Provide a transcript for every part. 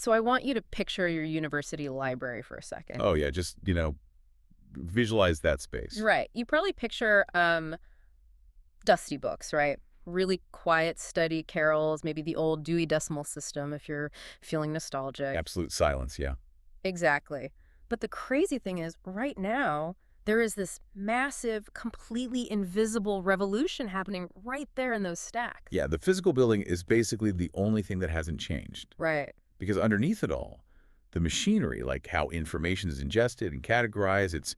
So I want you to picture your university library for a second. Oh, yeah, just, visualize that space. Right. You probably picture dusty books, right? Really quiet study carols, maybe the old Dewey Decimal System if you're feeling nostalgic. Absolute silence, yeah. Exactly. But the crazy thing is, right now, there is this massive, completely invisible revolution happening right there in those stacks. Yeah, the physical building is basically the only thing that hasn't changed. Right. Because underneath it all, the machinery, like how information is ingested and categorized, it's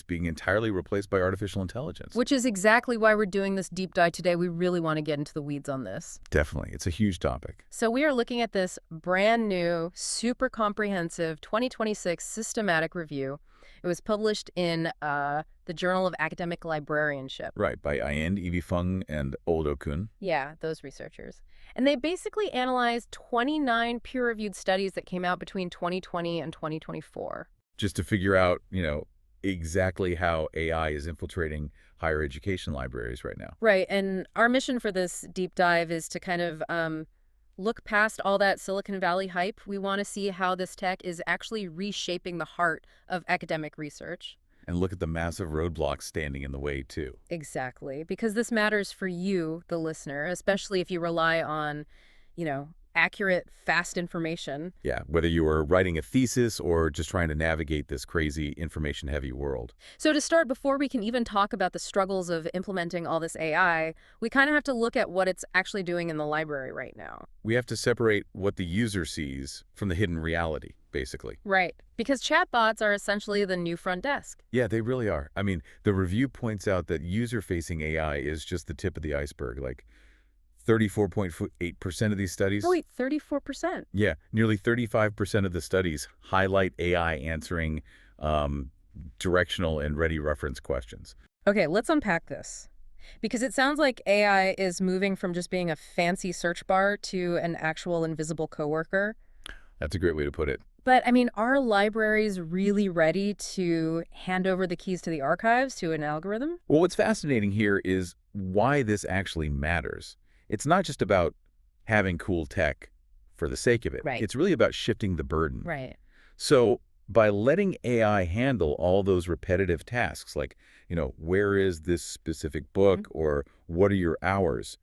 being entirely replaced by artificial intelligence. Which is exactly why we're doing this deep dive today. We really want to get into the weeds on this. Definitely. It's a huge topic. So we are looking at this brand new, super comprehensive 2026 systematic review. It was published in the Journal of Academic Librarianship. Right, by Ayen, Evie Feng, and Oldo Kun. Yeah, those researchers. And they basically analyzed 29 peer-reviewed studies that came out between 2020 and 2024. Just to figure out, exactly how AI is infiltrating higher education libraries right now. Right, and our mission for this deep dive is to kind of look past all that Silicon Valley hype. We want to see how this tech is actually reshaping the heart of academic research. And look at the massive roadblocks standing in the way, too. Exactly, because this matters for you, the listener, especially if you rely on, accurate, fast information. Yeah, whether you are writing a thesis or just trying to navigate this crazy information-heavy world. So to start, before we can even talk about the struggles of implementing all this AI, we kind of have to look at what it's actually doing in the library right now. We have to separate what the user sees from the hidden reality, basically. Right, because chatbots are essentially the new front desk. Yeah, they really are. I mean, the review points out that user-facing AI is just the tip of the iceberg. Like 34.8% of these studies. Oh, wait, 34%. Yeah, nearly 35% of the studies highlight AI answering directional and ready reference questions. Okay, let's unpack this. Because it sounds like AI is moving from just being a fancy search bar to an actual invisible coworker. That's a great way to put it. But, I mean, are libraries really ready to hand over the keys to the archives to an algorithm? Well, what's fascinating here is why this actually matters. It's not just about having cool tech for the sake of it. Right. It's really about shifting the burden. Right. So by letting AI handle all those repetitive tasks, like, where is this specific book or what are your hours,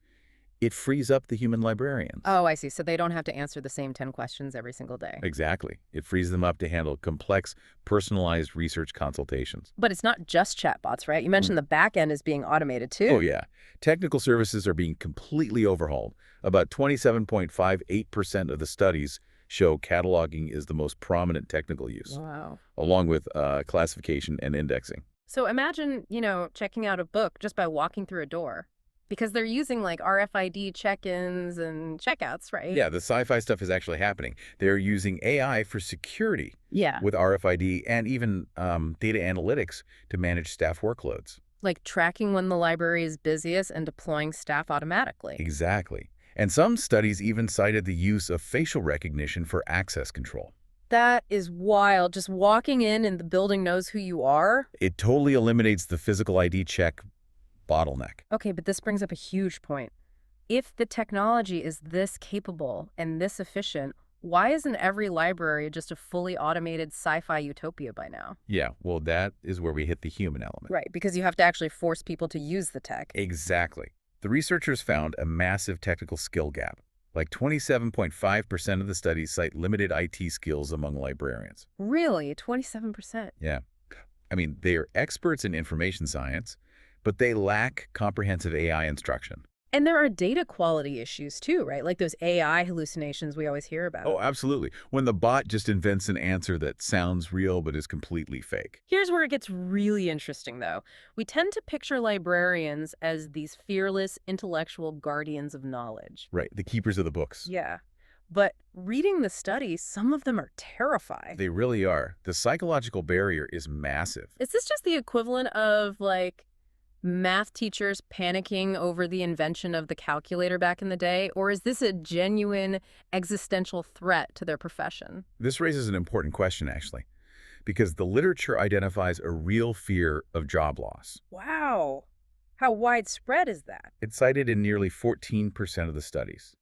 it frees up the human librarians. Oh, I see. So they don't have to answer the same 10 questions every single day. Exactly. It frees them up to handle complex, personalized research consultations. But it's not just chatbots, right? You mentioned the back end is being automated too. Oh, yeah. Technical services are being completely overhauled. About 27.58% of the studies show cataloging is the most prominent technical use, Wow. along with classification and indexing. So imagine, checking out a book just by walking through a door. Because they're using like RFID check-ins and checkouts, right? Yeah, the sci-fi stuff is actually happening. They're using AI for security Yeah. with RFID and even data analytics to manage staff workloads. Like tracking when the library is busiest and deploying staff automatically. Exactly. And some studies even cited the use of facial recognition for access control. That is wild. Just walking in and the building knows who you are. It totally eliminates the physical ID check bottleneck. Okay, but this brings up a huge point. If the technology is this capable and this efficient, why isn't every library just a fully automated sci-fi utopia by now? Yeah, well, that is where we hit the human element. Right, because you have to actually force people to use the tech. Exactly. The researchers found a massive technical skill gap. Like 27.5% of the studies cite limited IT skills among librarians. Really? 27%? Yeah. I mean, they are experts in information science, but they lack comprehensive AI instruction. And there are data quality issues too, right? Like those AI hallucinations we always hear about. Oh, absolutely. When the bot just invents an answer that sounds real but is completely fake. Here's where it gets really interesting, though. We tend to picture librarians as these fearless, intellectual guardians of knowledge. Right, the keepers of the books. Yeah. But reading the studies, some of them are terrifying. They really are. The psychological barrier is massive. Is this just the equivalent of, like, math teachers panicking over the invention of the calculator back in the day? Or is this a genuine existential threat to their profession? This raises an important question, actually, because the literature identifies a real fear of job loss. Wow. How widespread is that? It's cited in nearly 14% of the studies.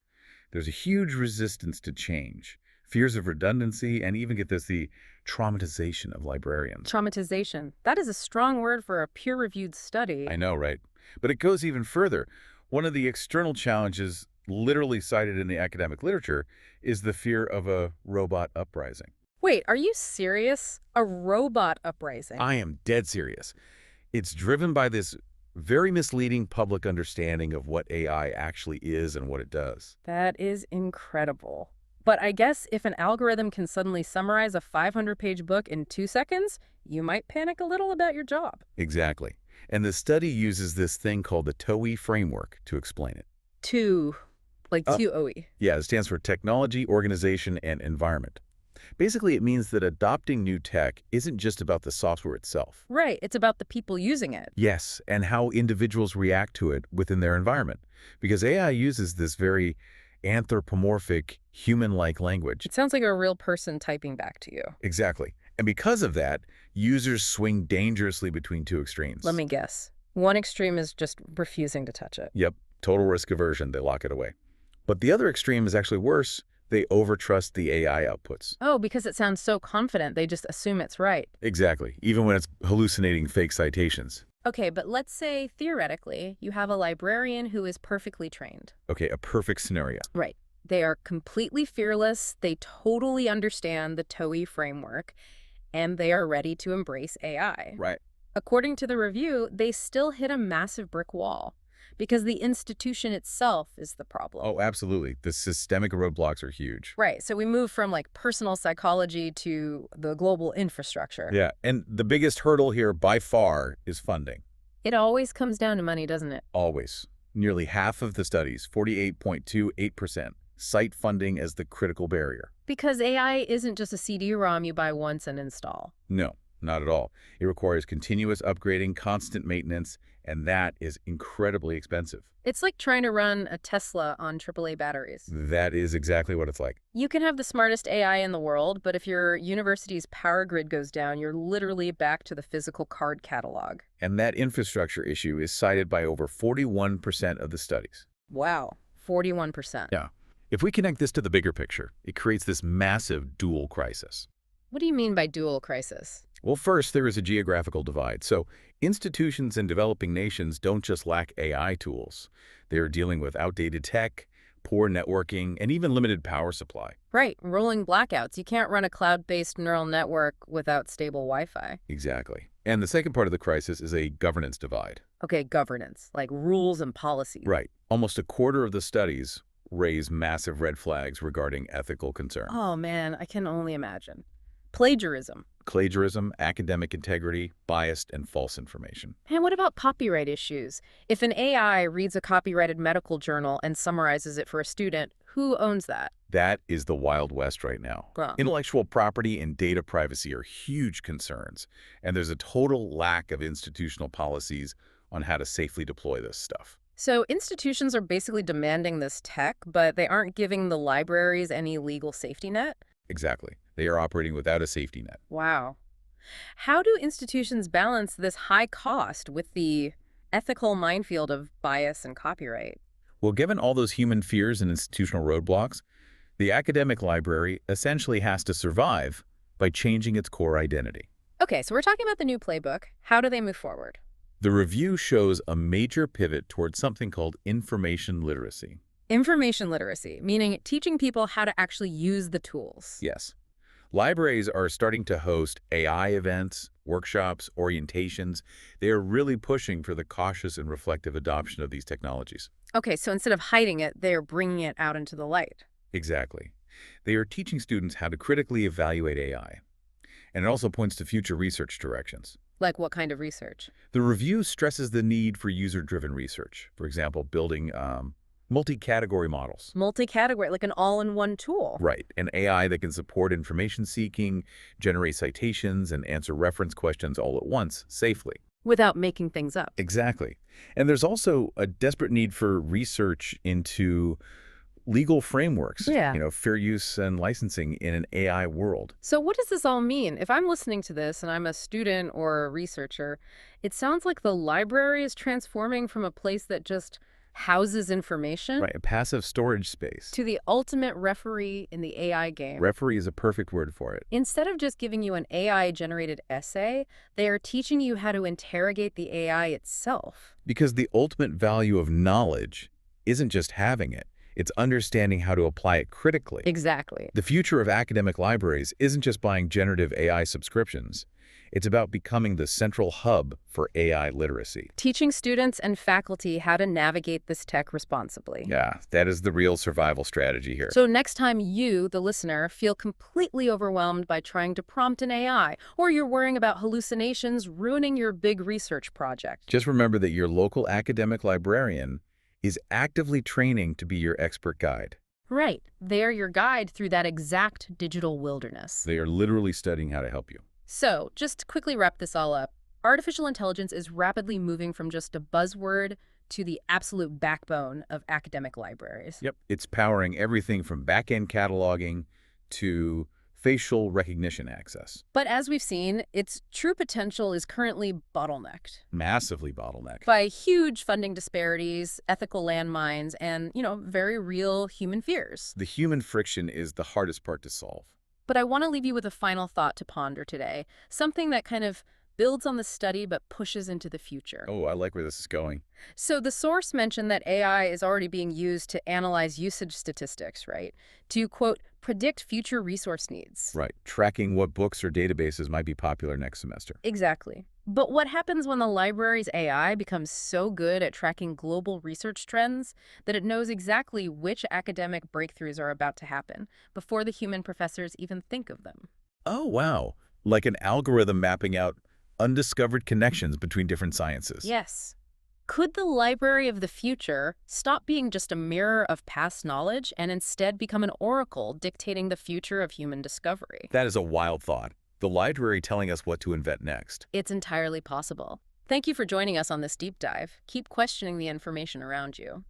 There's a huge resistance to change. fears of redundancy, and even get this, the traumatization of librarians. Traumatization. That is a strong word for a peer-reviewed I study. know, right? But it goes even further. One of the external challenges literally cited in the academic literature is the fear of a robot uprising. Wait, are you serious? A robot uprising? I am dead serious. It's driven by this very misleading public understanding of what AI actually is and what it does. That is incredible. But I guess if an algorithm can suddenly summarize a 500-page book in 2 seconds, you might panic a little about your job. Exactly. And the study uses this thing called the TOE framework to explain it. Two, like Oh, 2 OE. yeah, it stands for Technology, Organization, and Environment. Basically, it means that adopting new tech isn't just about the software itself. Right, it's about the people using it. Yes, and how individuals react to it within their environment. Because AI uses this very anthropomorphic, human-like language. It sounds like a real person typing back to you. Exactly. And because of that, users swing dangerously between two Let extremes. me guess. One extreme is just refusing to touch it. Yep, total risk aversion, they lock it away. But the other extreme is actually worse. They overtrust the AI outputs. Oh, because it sounds so confident, they just assume it's right. Exactly, even when it's hallucinating fake citations. Okay, but let's say, theoretically, you have a librarian who is perfectly trained. Okay, a perfect scenario. Right. They are completely fearless, they totally understand the TOE framework, and they are ready to embrace AI. Right. According to the review, they still hit a massive brick wall because the institution itself is the problem. Oh, absolutely. The systemic roadblocks are huge. Right, so we move from like personal psychology to the global infrastructure. Yeah, and the biggest hurdle here by far is funding. It always comes down to money, doesn't it? Always. Nearly half of the studies, 48.28%, cite funding as the critical barrier. Because AI isn't just a CD-ROM you buy once and install. No, not at all. It requires continuous upgrading, constant maintenance, and that is incredibly expensive. It's like trying to run a Tesla on AAA batteries. That is exactly what it's like. You can have the smartest AI in the world, but if your university's power grid goes down, you're literally back to the physical card catalog. And that infrastructure issue is cited by over 41% of the studies. Wow, 41%. Yeah. If we connect this to the bigger picture, it creates this massive dual crisis. What do you mean by dual crisis? Well, first, there is a geographical divide. So institutions in developing nations don't just lack AI tools. They're dealing with outdated tech, poor networking, and even limited power supply. Right, rolling blackouts. You can't run a cloud-based neural network without stable Wi-Fi. Exactly. And the second part of the crisis is a governance divide. Okay, governance, like rules and policies. Right. Almost a quarter of the studies raise massive red flags regarding ethical concern. Oh man, I can only imagine. Plagiarism. Plagiarism, academic integrity, biased, and false information. And what about copyright issues? If an AI reads a copyrighted medical journal and summarizes it for a student, who owns that? That is the Wild West right now. Huh. Intellectual property and data privacy are huge concerns, and there's a total lack of institutional policies on how to safely deploy this stuff. So institutions are basically demanding this tech, but they aren't giving the libraries any legal safety net? Exactly. They are operating without a safety net. Wow. How do institutions balance this high cost with the ethical minefield of bias and copyright? Well, given all those human fears and institutional roadblocks, the academic library essentially has to survive by changing its core identity. Okay, so we're talking about the new playbook. How do they move forward? The review shows a major pivot towards something called information literacy. Information literacy, meaning teaching people how to actually use the tools. Yes. Libraries are starting to host AI events, workshops, orientations. They are really pushing for the cautious and reflective adoption of these technologies. Okay, so instead of hiding it, they're bringing it out into the light. Exactly. They are teaching students how to critically evaluate AI. And it also points to future research directions. Like what kind of research? The review stresses the need for user-driven research. For example, building multi-category models. Multi-category, like an all-in-one tool. Right, an AI that can support information seeking, generate citations, and answer reference questions all at once safely. Without making things up. Exactly. And there's also a desperate need for research into legal frameworks, Yeah. Fair use and licensing in an AI world. So what does this all mean? If I'm listening to this and I'm a student or a researcher, it sounds like the library is transforming from a place that just houses information, Right, a passive storage space. to the ultimate referee in the AI game. Referee is a perfect word for it. Instead of just giving you an AI-generated essay, they are teaching you how to interrogate the AI itself. Because the ultimate value of knowledge isn't just having it, it's understanding how to apply it critically. Exactly. The future of academic libraries isn't just buying generative AI subscriptions. It's about becoming the central hub for AI literacy. Teaching students and faculty how to navigate this tech responsibly. Yeah, that is the real survival strategy here. So next time you, the listener, feel completely overwhelmed by trying to prompt an AI, or you're worrying about hallucinations ruining your big research project, Just remember that your local academic librarian is actively training to be your expert guide. right, they're your guide through that exact digital wilderness. They are literally studying how to help you. So, just to quickly wrap this all up, artificial intelligence is rapidly moving from just a buzzword to the absolute backbone of academic libraries. Yep. It's powering everything from back-end cataloging to facial recognition access. But as we've seen, its true potential is currently bottlenecked Massively bottlenecked. by huge funding disparities, ethical landmines, and, very real human fears. The human friction is the hardest part to solve. But I want to leave you with a final thought to ponder today, something that kind of builds on the study but pushes into the future. Oh, I like where this is going. So the source mentioned that AI is already being used to analyze usage statistics, right? To, quote, predict future resource needs. Right. Tracking what books or databases might be popular next semester. Exactly. But what happens when the library's AI becomes so good at tracking global research trends that it knows exactly which academic breakthroughs are about to happen before the human professors even think of them? Oh, wow. Like an algorithm mapping out undiscovered connections between different sciences. Yes. Could the library of the future stop being just a mirror of past knowledge and instead become an oracle dictating the future of human discovery? That is a wild thought. The library telling us what to invent next. It's entirely possible. Thank you for joining us on this deep dive. Keep questioning the information around you.